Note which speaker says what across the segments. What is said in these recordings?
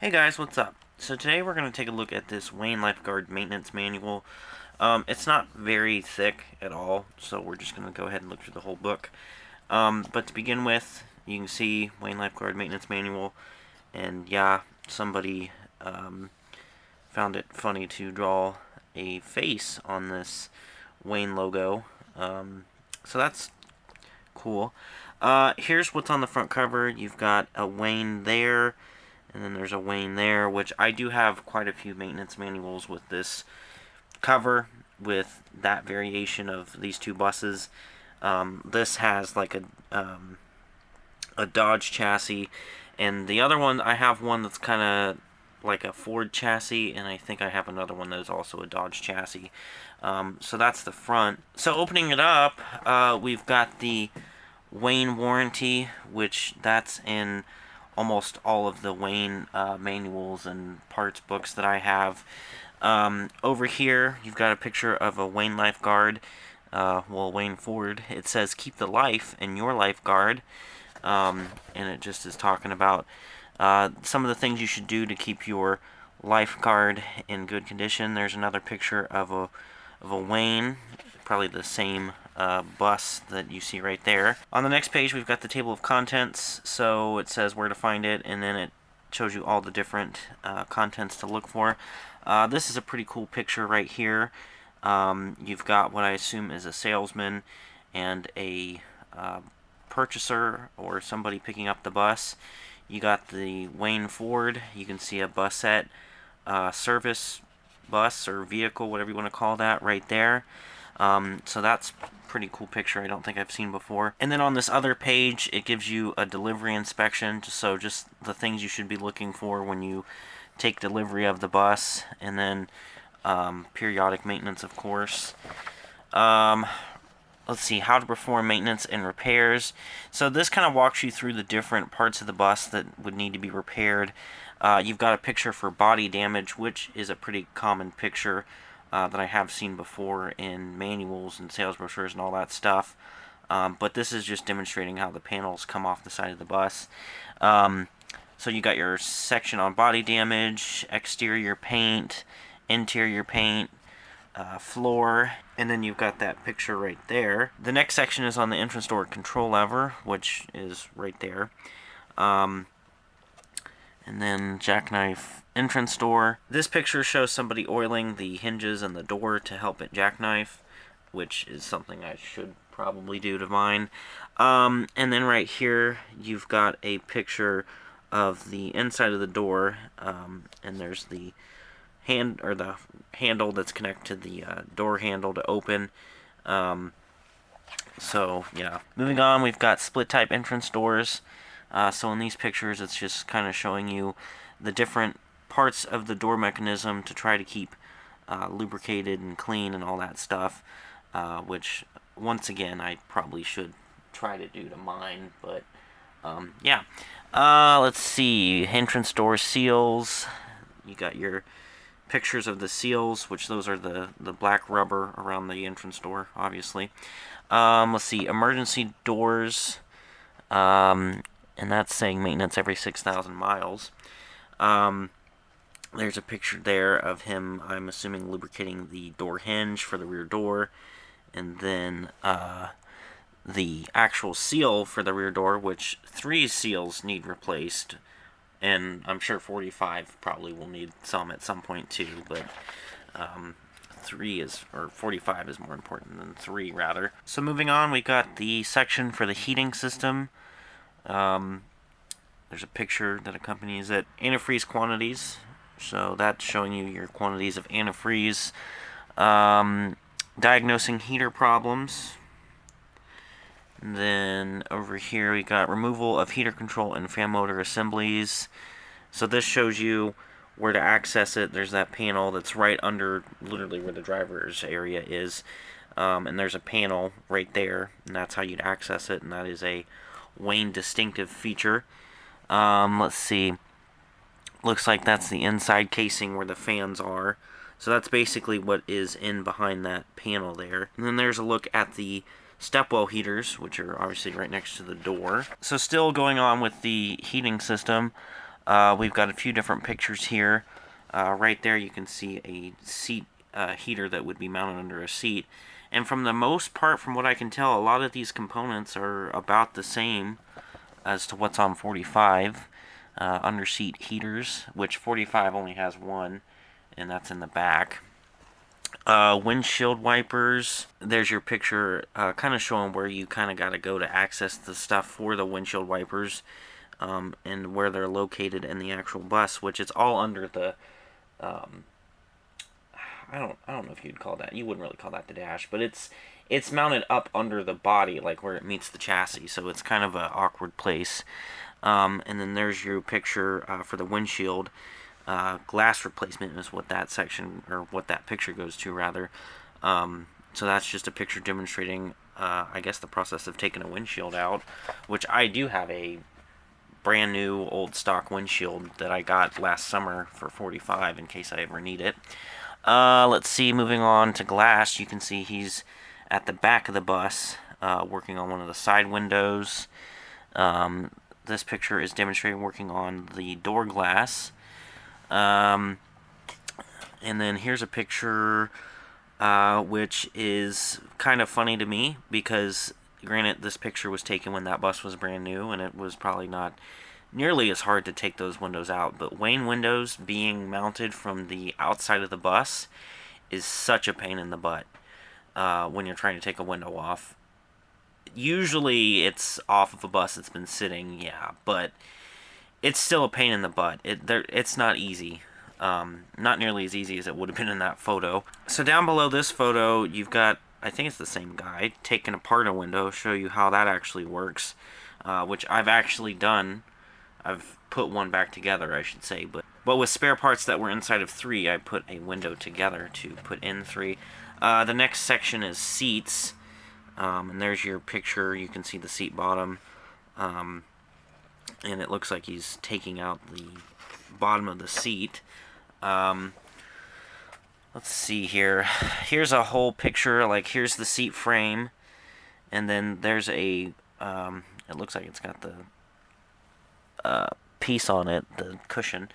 Speaker 1: Hey guys, what's up? So today we're going to take a look at this Wayne Lifeguard maintenance manual. It's not very thick at all, so we're just going to go ahead and look through the whole book. But to begin with, you can see Wayne Lifeguard maintenance manual, and yeah, somebody found it funny to draw a face on this Wayne logo. So that's cool. Here's what's on the front cover. You've got a Wayne there, and then there's a Wayne there, which I do have quite a few maintenance manuals with this cover, with that variation of these two buses. This has like a Dodge chassis, and the other one, I have one that's kind of like a Ford chassis, and I think I have another one that is also a Dodge chassis. So that's the front. So opening it up, we've got the Wayne warranty, which that's in almost all of the Wayne manuals and parts books that I have. Over here, you've got a picture of a Wayne Lifeguard, Wayne Ford. It says, "Keep the life in your lifeguard," and it just is talking about some of the things you should do to keep your lifeguard in good condition. There's another picture of a Wayne, probably the same bus that you see right there. On the next page, we've got the table of contents. So it says where to find it, and then it shows you all the different contents to look for. This is a pretty cool picture right here. You've got what I assume is a salesman and a purchaser or somebody picking up the bus. You got the Wayne Ford. You can see a busette service bus or vehicle, whatever you want to call that, right there. So that's pretty cool picture I don't think I've seen before. And then on this other page, it gives you a delivery inspection, so just the things you should be looking for when you take delivery of the bus, and then periodic maintenance, of course. Let's see, how to perform maintenance and repairs. So this kind of walks you through the different parts of the bus that would need to be repaired. You've got a picture for body damage, which is a pretty common picture that I have seen before in manuals and sales brochures and all that stuff. But this is just demonstrating how the panels come off the side of the bus. So you got your section on body damage, exterior paint, interior paint, floor, and then you've got that picture right there. The next section is on the entrance door control lever, which is right there. And then jackknife entrance door. This picture shows somebody oiling the hinges and the door to help it jackknife, which is something I should probably do to mine. And then right here, you've got a picture of the inside of the door, and there's the the handle that's connected to the door handle to open. So yeah, moving on, we've got split type entrance doors. So in these pictures, it's just kind of showing you the different parts of the door mechanism to try to keep lubricated and clean and all that stuff, which once again I probably should try to do to mine, but yeah. Let's see, entrance door seals. You got your pictures of the seals, which those are the black rubber around the entrance door, obviously. Let's see, emergency doors, and that's saying maintenance every 6,000 miles. There's a picture there of him, I'm assuming, lubricating the door hinge for the rear door, and then the actual seal for the rear door, which 3 seals need replaced, and I'm sure 45 probably will need some at some point too, but 45 is more important than 3, rather. So moving on, we got the section for the heating system. There's a picture that accompanies it. Antifreeze quantities, so that's showing you your quantities of antifreeze. Diagnosing heater problems. And then over here we got removal of heater control and fan motor assemblies. So this shows you where to access it. There's that panel that's right under literally where the driver's area is. And there's a panel right there, and that's how you'd access it, and that is a Wayne distinctive feature. Let's see. Looks like that's the inside casing where the fans are. So that's basically what is in behind that panel there. And then there's a look at the stepwell heaters, which are obviously right next to the door. So still going on with the heating system, We've got a few different pictures here. Right there you can see a seat heater that would be mounted under a seat. And from the most part, from what I can tell, a lot of these components are about the same as to what's on 45. Under seat heaters, which 45 only has one, and that's in the back. Windshield wipers. There's your picture, kind of showing where you kind of got to go to access the stuff for the windshield wipers, and where they're located in the actual bus, which it's all under the. I don't know if you'd call that. You wouldn't really call that the dash, but it's mounted up under the body, like where it meets the chassis. So it's kind of an awkward place. And then there's your picture for the windshield. Glass replacement is what that section, or what that picture goes to, rather. So that's just a picture demonstrating, I guess, the process of taking a windshield out, which I do have a brand new old stock windshield that I got last summer for 45 in case I ever need it. Let's see, moving on to glass, you can see he's at the back of the bus, working on one of the side windows. This picture is demonstrating working on the door glass. And then here's a picture which is kind of funny to me, because granted this picture was taken when that bus was brand new, and it was probably not nearly as hard to take those windows out, but Wayne windows being mounted from the outside of the bus is such a pain in the butt when you're trying to take a window off. Usually it's off of a bus that's been sitting, yeah, but it's still a pain in the butt. It's not easy. Not nearly as easy as it would have been in that photo. So down below this photo, you've got, I think it's the same guy, taking apart a window, show you how that actually works, which I've actually done. I've put one back together, I should say, but with spare parts that were inside of 3, I put a window together to put in 3. The next section is seats, and there's your picture. You can see the seat bottom, and it looks like he's taking out the bottom of the seat. Let's see here. Here's a whole picture, like here's the seat frame, and then there's a, it looks like it's got the piece on it, the cushion,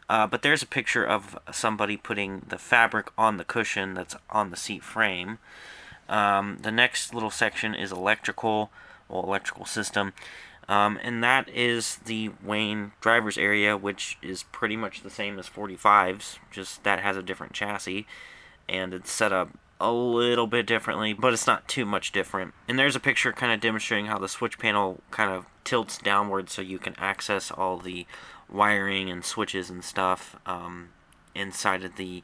Speaker 1: but there's a picture of somebody putting the fabric on the cushion that's on the seat frame. The next little section is electrical system, and that is the Wayne driver's area, which is pretty much the same as 45's, just that has a different chassis, and it's set up a little bit differently, but it's not too much different. And there's a picture kind of demonstrating how the switch panel kind of tilts downward so you can access all the wiring and switches and stuff inside of the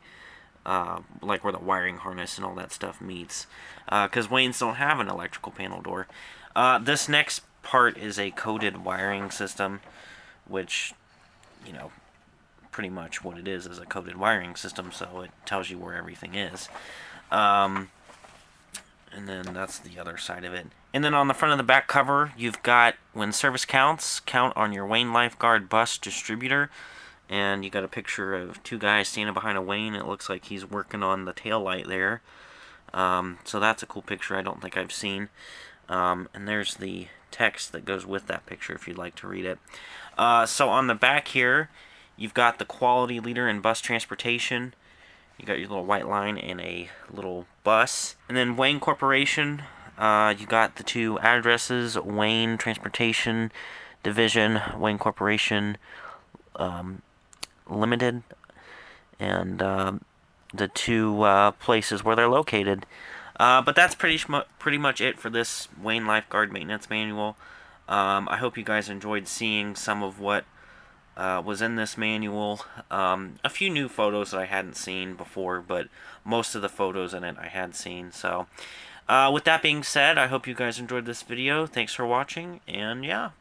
Speaker 1: like where the wiring harness and all that stuff meets, because Waynes don't have an electrical panel door. This next part is a coded wiring system, which, you know, pretty much what it is a coded wiring system, so it tells you where everything is. And then that's the other side of it. And then on the front of the back cover, you've got, when service counts, count on your Wayne Lifeguard bus distributor. And you got a picture of 2 guys standing behind a Wayne. It looks like he's working on the tail light there. So that's a cool picture I don't think I've seen. And there's the text that goes with that picture if you'd like to read it. So on the back here, you've got the quality leader in bus transportation. You got your little white line and a little bus. And then Wayne Corporation, you got the 2 addresses, Wayne Transportation Division, Wayne Corporation Limited, and the 2 places where they're located. But that's pretty much it for this Wayne Lifeguard Maintenance Manual. I hope you guys enjoyed seeing some of what was in this manual. A few new photos that I hadn't seen before, but most of the photos in it I had seen. So with that being said, I hope you guys enjoyed this video. Thanks for watching, and yeah.